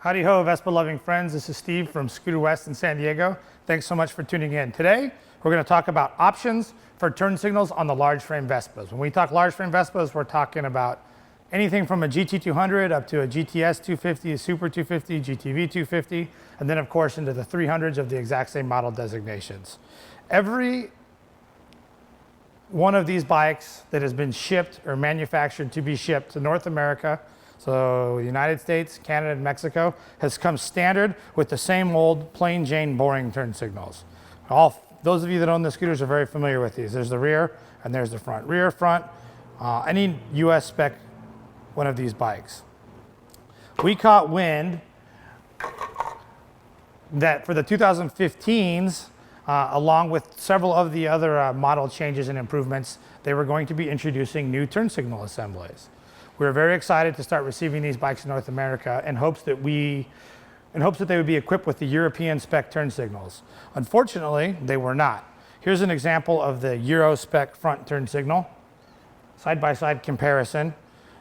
Howdy ho, Vespa loving friends. This is Steve from Scooterwest in San Diego. Thanks so much for tuning in. Today, we're going to talk about options for turn signals on the large frame Vespas. When we talk large frame Vespas, we're talking about anything from a GT200 up to a GTS 250, a Super 250, GTV 250, and then of course into the 300s of the exact same model designations. Every one of these bikes that has been shipped or manufactured to be shipped to North America, so the United States, Canada, and Mexico, has come standard with the same old plain Jane boring turn signals. Those of you that own the scooters are very familiar with these. There's the rear and there's the front. Rear, front, any US spec one of these bikes. We caught wind that for the 2015s, along with several of the other model changes and improvements, they were going to be introducing new turn signal assemblies. We were very excited to start receiving these bikes in North America in hopes that they would be equipped with the European spec turn signals. Unfortunately, they were not. Here's an example of the Euro spec front turn signal. Side-by-side comparison.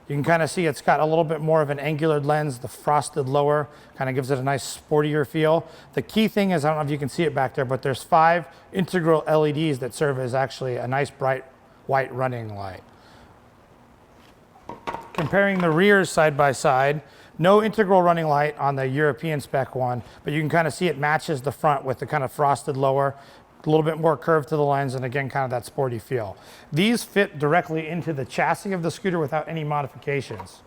You can kind of see it's got a little bit more of an angular lens. The frosted lower kind of gives it a nice sportier feel. The key thing is, I don't know if you can see it back there, but there's 5 integral LEDs that serve as actually a nice bright white running light. Comparing the rears side by side, no integral running light on the European spec one, but you can kind of see it matches the front with the kind of frosted lower, a little bit more curved to the lens, and again, kind of that sporty feel. These fit directly into the chassis of the scooter without any modifications.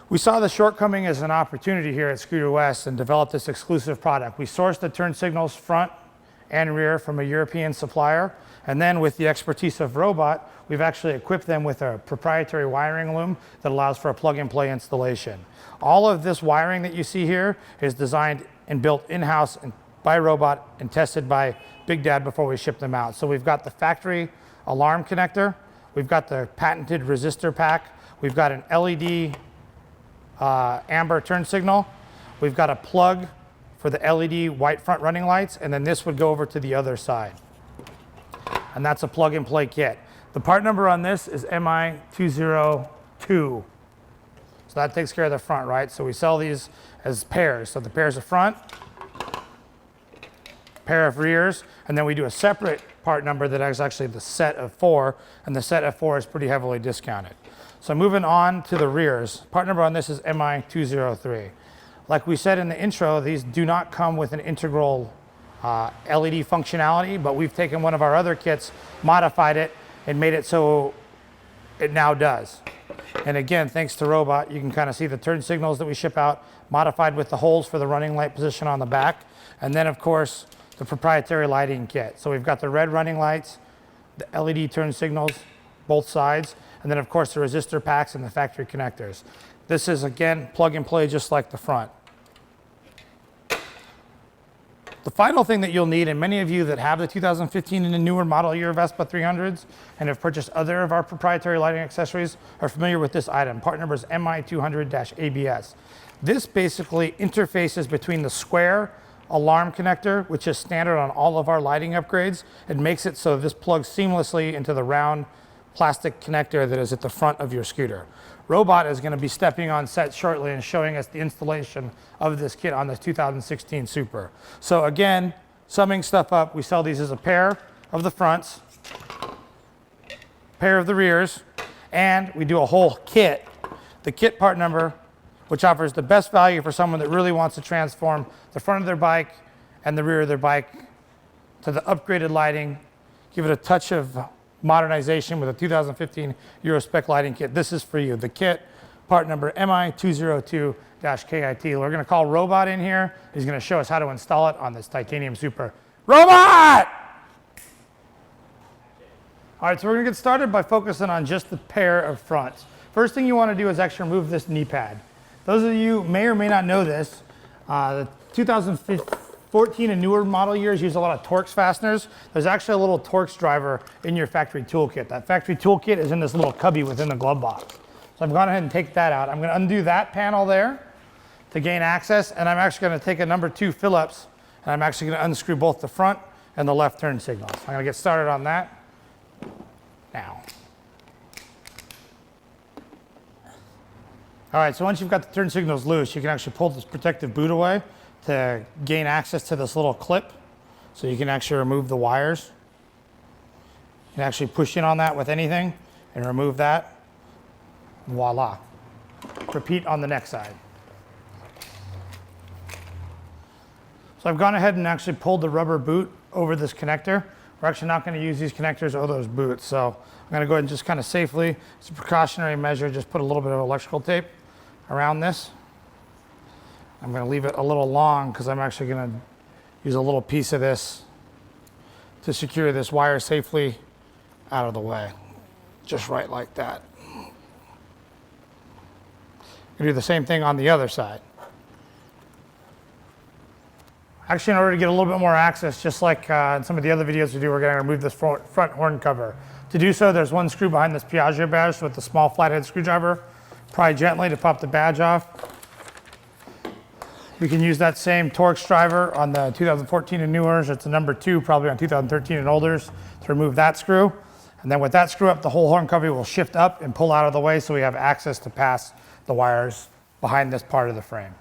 We saw the shortcoming as an opportunity here at Scooterwest and developed this exclusive product. We sourced the turn signals front and rear from a European supplier, and then with the expertise of Robot, we've actually equipped them with a proprietary wiring loom that allows for a plug-and-play installation. All of this wiring that you see here is designed and built in-house by Robot and tested by Big Dad before we ship them out. So we've got the factory alarm connector, we've got the patented resistor pack, we've got an LED amber turn signal, we've got a plug for the LED white front running lights, and then this would go over to the other side. And that's a plug-and-play kit. The part number on this is MI202. So that takes care of the front, right? So we sell these as pairs. So the pairs of front, pair of rears, and then we do a separate part number that is actually the set of 4, and the set of 4 is pretty heavily discounted. So moving on to the rears, part number on this is MI203. Like we said in the intro, these do not come with an integral LED functionality, but we've taken one of our other kits, modified it, and made it so it now does. And again, thanks to Robot, you can kind of see the turn signals that we ship out, modified with the holes for the running light position on the back, and then of course, the proprietary lighting kit. So we've got the red running lights, the LED turn signals, both sides, and then of course the resistor packs and the factory connectors. This is again, plug and play just like the front. The final thing that you'll need, and many of you that have the 2015 and the newer model year Vespa 300s and have purchased other of our proprietary lighting accessories, are familiar with this item. Part number is MI200-ABS. This basically interfaces between the square alarm connector, which is standard on all of our lighting upgrades, and makes it so this plugs seamlessly into the round plastic connector that is at the front of your scooter. Robot is going to be stepping on set shortly and showing us the installation of this kit on the 2016 Super. So again, summing stuff up, we sell these as a pair of the fronts, pair of the rears, and we do a whole kit. The kit part number, which offers the best value for someone that really wants to transform the front of their bike and the rear of their bike to the upgraded lighting, give it a touch of modernization with a 2015 Euro spec lighting kit. This is for you. The kit, part number MI202-KIT. We're going to call Robot in here. He's going to show us how to install it on this titanium Super. Robot! All right, so we're going to get started by focusing on just the pair of fronts. First thing you want to do is actually remove this knee pad. Those of you may or may not know this, the 2014 and newer model years use a lot of Torx fasteners. There's actually a little Torx driver in your factory toolkit. That factory toolkit is in this little cubby within the glove box. So I've gone ahead and take that out. I'm going to undo that panel there to gain access, and I'm actually going to take a number 2 Phillips, and I'm actually going to unscrew both the front and the left turn signals. I'm going to get started on that now. All right, so once you've got the turn signals loose, you can actually pull this protective boot away to gain access to this little clip. So you can actually remove the wires. You can actually push in on that with anything and remove that. Voila. Repeat on the next side. So I've gone ahead and actually pulled the rubber boot over this connector. We're actually not going to use these connectors or those boots. So I'm going to go ahead and just kind of safely, it's a precautionary measure, just put a little bit of electrical tape around this. I'm going to leave it a little long because I'm actually going to use a little piece of this to secure this wire safely out of the way. Just right like that. You do the same thing on the other side. Actually, in order to get a little bit more access, just like in some of the other videos we do, we're going to remove this front horn cover. To do so, there's one screw behind this Piaggio badge with the small flathead screwdriver. Pry gently to pop the badge off. We can use that same Torx driver on the 2014 and newers. It's a number 2, probably on 2013 and olders, to remove that screw. And then with that screw up, the whole horn cover will shift up and pull out of the way so we have access to pass the wires behind this part of the frame.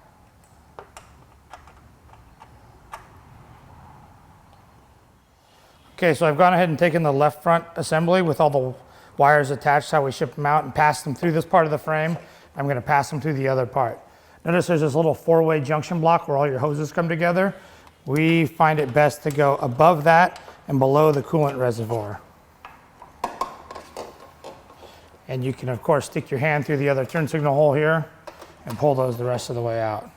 Okay, so I've gone ahead and taken the left front assembly with all the wires attached, how we ship them out, and passed them through this part of the frame. I'm going to pass them through the other part. Notice there's this little 4-way junction block where all your hoses come together. We find it best to go above that and below the coolant reservoir. And you can, of course, stick your hand through the other turn signal hole here and pull those the rest of the way out.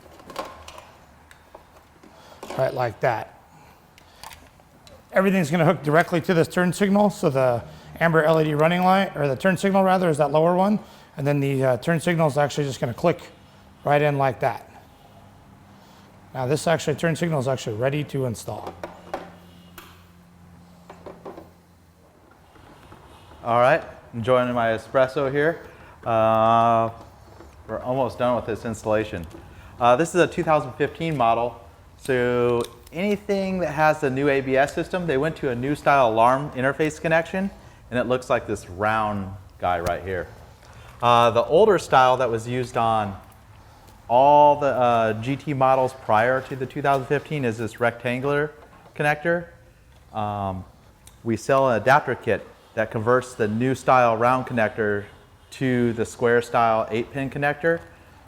Right like that. Everything's going to hook directly to this turn signal, so the amber LED running light, or the turn signal rather, is that lower one, and then the turn signal is actually just going to click right in like that. Now this actually turn signal is actually ready to install. All right, enjoying my espresso here. We're almost done with this installation. This is a 2015 model, so anything that has the new ABS system, they went to a new style alarm interface connection, and it looks like this round guy right here. The older style that was used on all the GT models prior to the 2015 is this rectangular connector. We sell an adapter kit that converts the new style round connector to the square style 8-pin connector.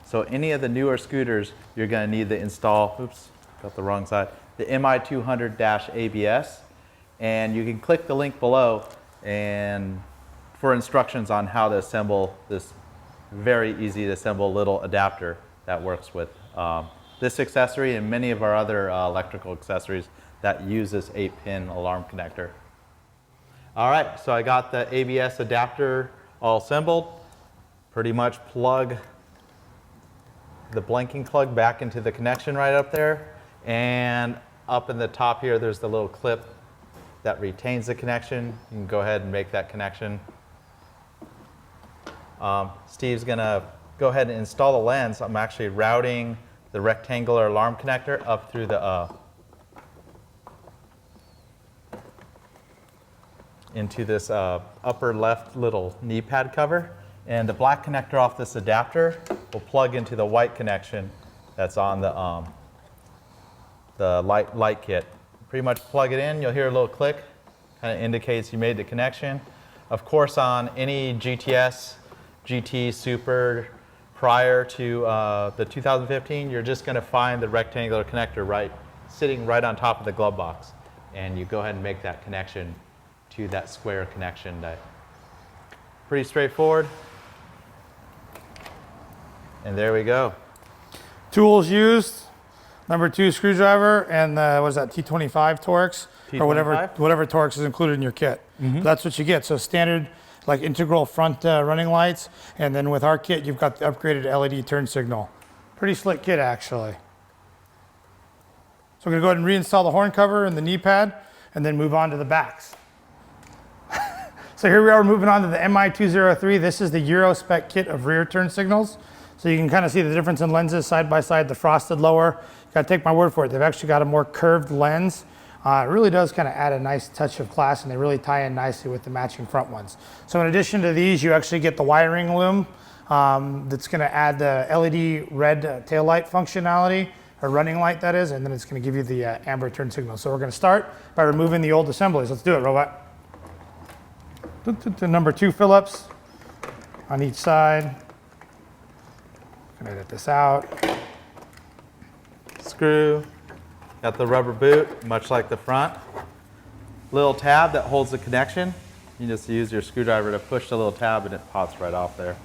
So any of the newer scooters, you're going to need to install, oops, got the wrong side, the MI200-ABS, and you can click the link below and for instructions on how to assemble this very easy to assemble little adapter that works with this accessory and many of our other electrical accessories that use this 8-pin alarm connector. All right, so I got the ABS adapter all assembled. Pretty much plug the blinking plug back into the connection right up there. And up in the top here, there's the little clip that retains the connection. You can go ahead and make that connection. Steve's gonna go ahead and install the lens. I'm actually routing the rectangular alarm connector up through the into this upper left little knee pad cover. And the black connector off this adapter will plug into the white connection that's on the light kit. Pretty much plug it in, you'll hear a little click, kind of indicates you made the connection. Of course, on any GTS, GT, Super, prior to the 2015, you're just going to find the rectangular connector sitting right on top of the glove box. And you go ahead and make that connection to that square connection. Pretty straightforward. And there we go. Tools used, number 2 screwdriver, and what is that, T25 Torx? T25? Or whatever Torx is included in your kit. Mm-hmm. That's what you get. So standard, like integral front running lights, and then with our kit, you've got the upgraded LED turn signal. Pretty slick kit, actually. So we're gonna go ahead and reinstall the horn cover and the knee pad, and then move on to the backs. So here we are moving on to the MI203. This is the Euro Spec kit of rear turn signals. So you can kind of see the difference in lenses side by side, the frosted lower. You gotta take my word for it. They've actually got a more curved lens. It really does kind of add a nice touch of class, and they really tie in nicely with the matching front ones. So in addition to these, you actually get the wiring loom that's going to add the LED red tail light functionality, or running light that is, and then it's going to give you the amber turn signal. So we're going to start by removing the old assemblies. Let's do it, robot. The number 2 Phillips on each side. Going to edit this out. Screw. Got the rubber boot, much like the front. Little tab that holds the connection. You just use your screwdriver to push the little tab and it pops right off there.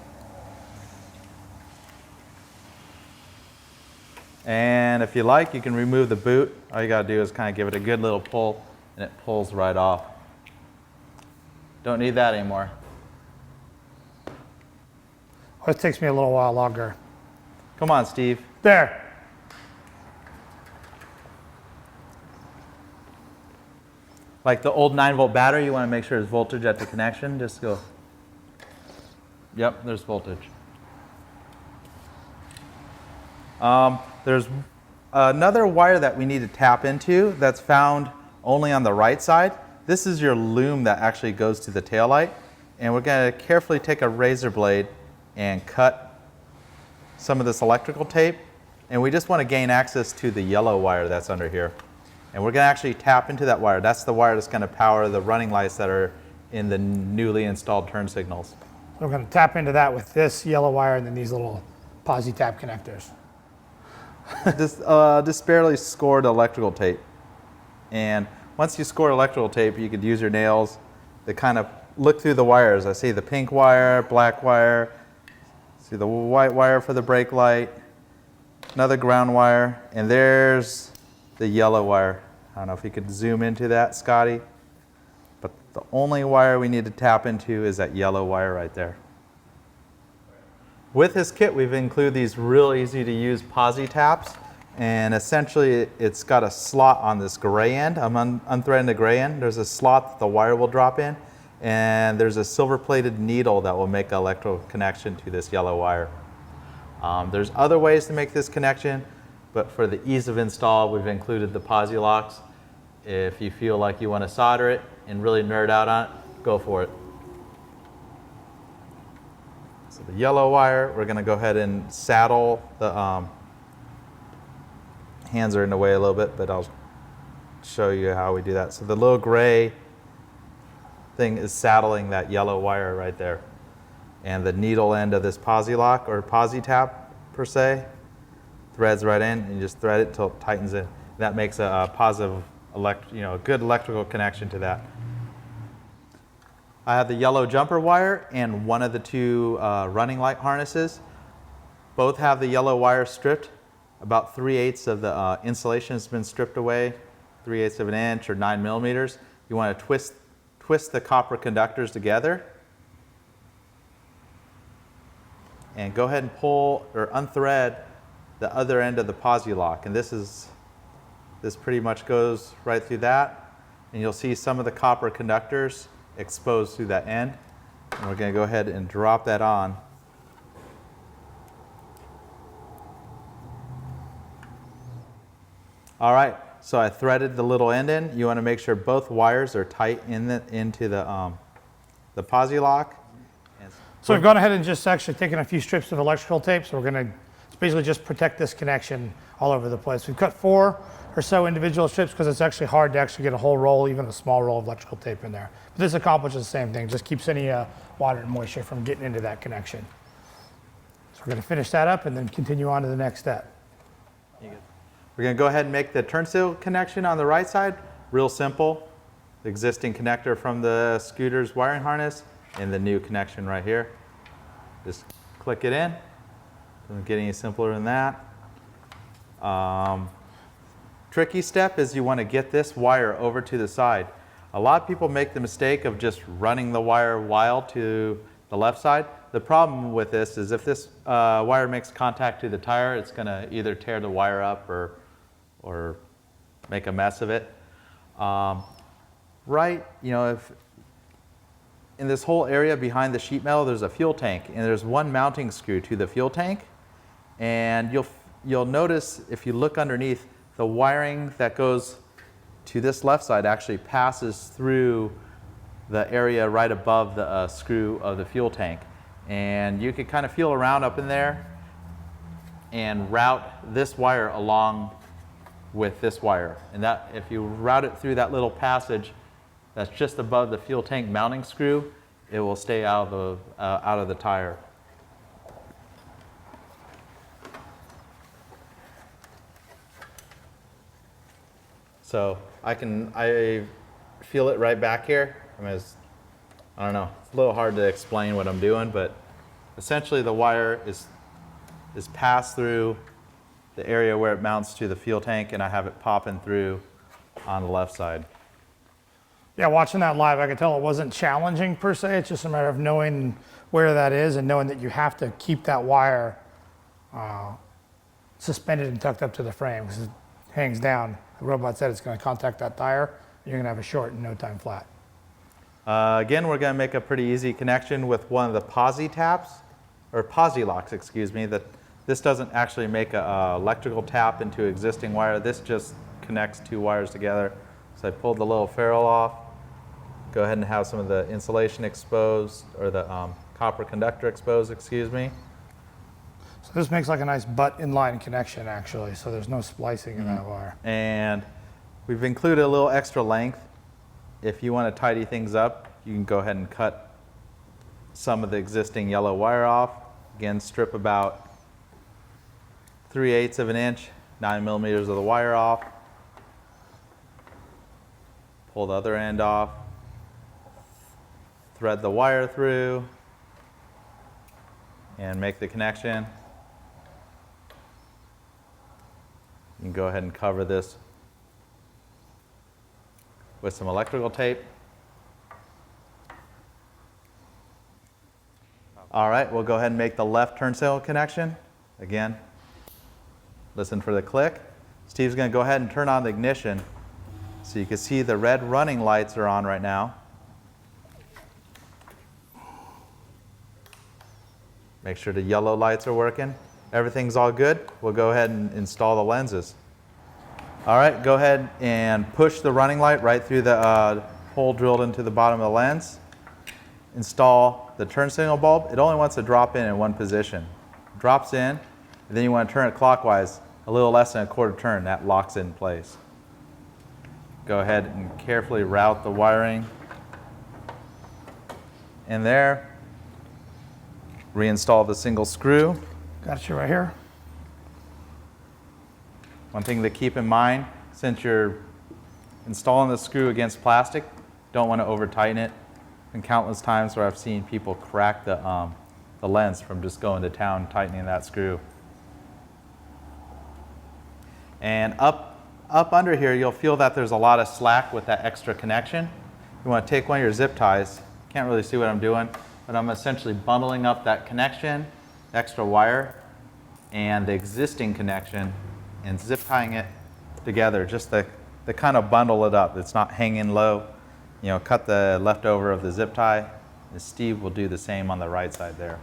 And if you like, you can remove the boot. All you gotta do is kind of give it a good little pull and it pulls right off. Don't need that anymore. It takes me a little while longer. Come on, Steve. There. Like the old 9-volt battery, you want to make sure there's voltage at the connection. Just go. Yep, there's voltage. There's another wire that we need to tap into that's found only on the right side. This is your loom that actually goes to the taillight. And we're going to carefully take a razor blade and cut some of this electrical tape. And we just want to gain access to the yellow wire that's under here. And we're going to actually tap into that wire. That's the wire that's going to power the running lights that are in the newly installed turn signals. So we're going to tap into that with this yellow wire and then these little posi tap connectors. This barely scored electrical tape. And once you score electrical tape, you could use your nails to kind of look through the wires. I see the pink wire, black wire, see the white wire for the brake light, another ground wire, and there's the yellow wire. I don't know if you could zoom into that, Scotty, but the only wire we need to tap into is that yellow wire right there. With this kit, we've included these real easy to use posi taps, and essentially it's got a slot on this gray end. I'm unthreading the gray end. There's a slot that the wire will drop in, and there's a silver plated needle that will make an electrical connection to this yellow wire. There's other ways to make this connection, but for the ease of install, we've included the posi locks. If you feel like you want to solder it and really nerd out on it, go for it. So the yellow wire, we're going to go ahead and saddle the hands are in the way a little bit, but I'll show you how we do that. So the little gray thing is saddling that yellow wire right there. And the needle end of this posi lock, or posi tap per se, threads right in, and you just thread it until it tightens in. That makes a positive, a good electrical connection to that. I have the yellow jumper wire and one of the 2 running light harnesses. Both have the yellow wire stripped. About 3/8 of the insulation has been stripped away, 3/8 of an inch or 9 millimeters. You want to twist the copper conductors together and go ahead and pull or unthread the other end of the posi lock. And this pretty much goes right through that. And you'll see some of the copper conductors exposed through that end. And we're going to go ahead and drop that on. All right, so I threaded the little end in. You want to make sure both wires are tight into the posi lock. So we've gone ahead and just actually taken a few strips of electrical tape. So we're going to basically just protect this connection all over the place. We've cut 4 or so individual strips because it's actually hard to actually get a whole roll, even a small roll of electrical tape in there. But this accomplishes the same thing, just keeps any water and moisture from getting into that connection. So we're going to finish that up and then continue on to the next step. We're going to go ahead and make the turn signal connection on the right side. Real simple. The existing connector from the scooter's wiring harness and the new connection right here. Just click it in. Doesn't get any simpler than that. Tricky step is you want to get this wire over to the side. A lot of people make the mistake of just running the wire wild to the left side. The problem with this is if this wire makes contact to the tire, it's going to either tear the wire up or make a mess of it. If in this whole area behind the sheet metal, there's a fuel tank, and there's one mounting screw to the fuel tank. And you'll notice if you look underneath, the wiring that goes to this left side actually passes through the area right above the screw of the fuel tank. And you can kind of feel around up in there and route this wire along with this wire. And that, if you route it through that little passage that's just above the fuel tank mounting screw, it will stay out of the tire. So I feel it right back here. I don't know, it's a little hard to explain what I'm doing, but essentially the wire is passed through the area where it mounts to the fuel tank, and I have it popping through on the left side. Yeah, watching that live, I could tell it wasn't challenging per se. It's just a matter of knowing where that is and knowing that you have to keep that wire suspended and tucked up to the frame because it hangs down. The robot said it's going to contact that tire, and you're going to have a short in no time flat. Again, we're going to make a pretty easy connection with one of the posi taps, or posi locks, excuse me. This doesn't actually make an electrical tap into existing wire. This just connects two wires together. So I pulled the little ferrule off. Go ahead and have some of the insulation exposed, or the copper conductor exposed, excuse me. So this makes like a nice butt inline connection actually, so there's no splicing in that wire. And we've included a little extra length. If you want to tidy things up, you can go ahead and cut some of the existing yellow wire off. Again, strip about 3/8 of an inch, 9 millimeters of the wire off. Pull the other end off. Thread the wire through and make the connection. You can go ahead and cover this with some electrical tape. All right, we'll go ahead and make the left turn signal connection. Again, listen for the click. Steve's going to go ahead and turn on the ignition. So you can see the red running lights are on right now. Make sure the yellow lights are working. Everything's all good. We'll go ahead and install the lenses. All right, go ahead and push the running light right through the hole drilled into the bottom of the lens. Install the turn signal bulb. It only wants to drop in one position. Drops in, and then you want to turn it clockwise, a little less than a quarter turn. That locks it in place. Go ahead and carefully route the wiring in there. Reinstall the single screw. Got you right here. One thing to keep in mind, since you're installing the screw against plastic, don't want to over tighten it. And countless times where I've seen people crack the lens from just going to town tightening that screw. And up under here, you'll feel that there's a lot of slack with that extra connection. You want to take one of your zip ties. Can't really see what I'm doing, but I'm essentially bundling up that connection, extra wire, and the existing connection, and zip tying it together, just to kind of bundle it up. It's not hanging low. You know, cut the leftover of the zip tie, and Steve will do the same on the right side there.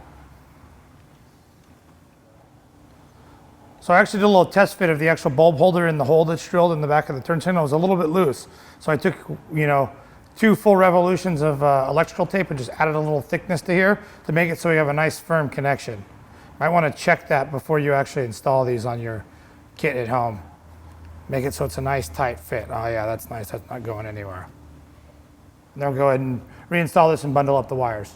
So I actually did a little test fit of the actual bulb holder in the hole that's drilled in the back of the turn signal. It was a little bit loose. So I took, 2 full revolutions of electrical tape and just added a little thickness to here to make it so you have a nice firm connection. Might want to check that before you actually install these on your kit at home. Make it so it's a nice tight fit. Oh yeah, that's nice. That's not going anywhere. And then we'll go ahead and reinstall this and bundle up the wires.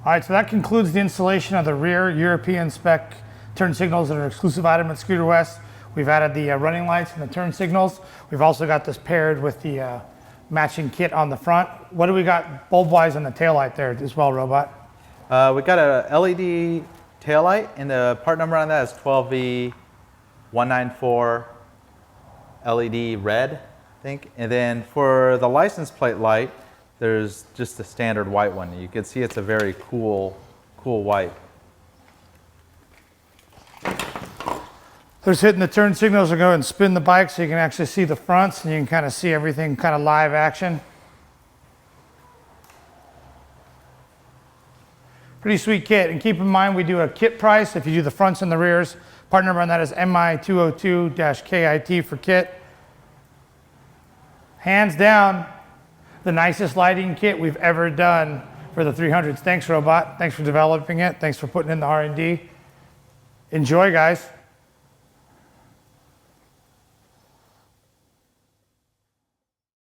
All right, so that concludes the installation of the rear European spec turn signals that are an exclusive item at Scooterwest. We've added the running lights and the turn signals. We've also got this paired with the matching kit on the front. What do we got bulb-wise on the taillight there as well, Robot? We got a LED taillight, and the part number on that is 12V194 LED red, I think. And then for the license plate light, there's just the standard white one. You can see it's a very cool white. There's hitting the turn signals. We'll go and spin the bike so you can actually see the fronts and you can kind of see everything kind of live action. Pretty sweet kit. And keep in mind we do a kit price if you do the fronts and the rears. Part number on that is MI202-KIT for kit. Hands down, the nicest lighting kit we've ever done for the 300s. Thanks, Robot. Thanks for developing it. Thanks for putting in the R&D. Enjoy, guys.